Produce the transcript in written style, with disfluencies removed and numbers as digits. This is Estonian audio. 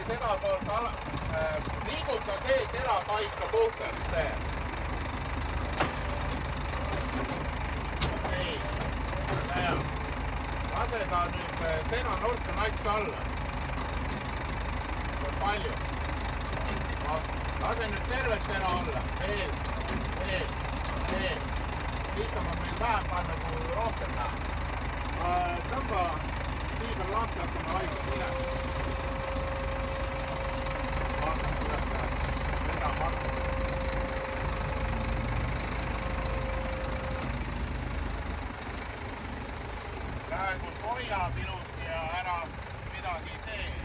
seda poolt liiguta see tera paika puhtaks see. Nii, hea. Lase ta nüüd sena nurka nats alla. Palju. Lase nüüd tervet tera alla. Veel. Lihtsam on meil vähem panna, kui rohkem läheb. Tõmba siiga lahti, hakkame vaikselt minema. Vaatame, kuidas see seda hakkab. Praegu hoiab ilusti ja ära midagi ei tee.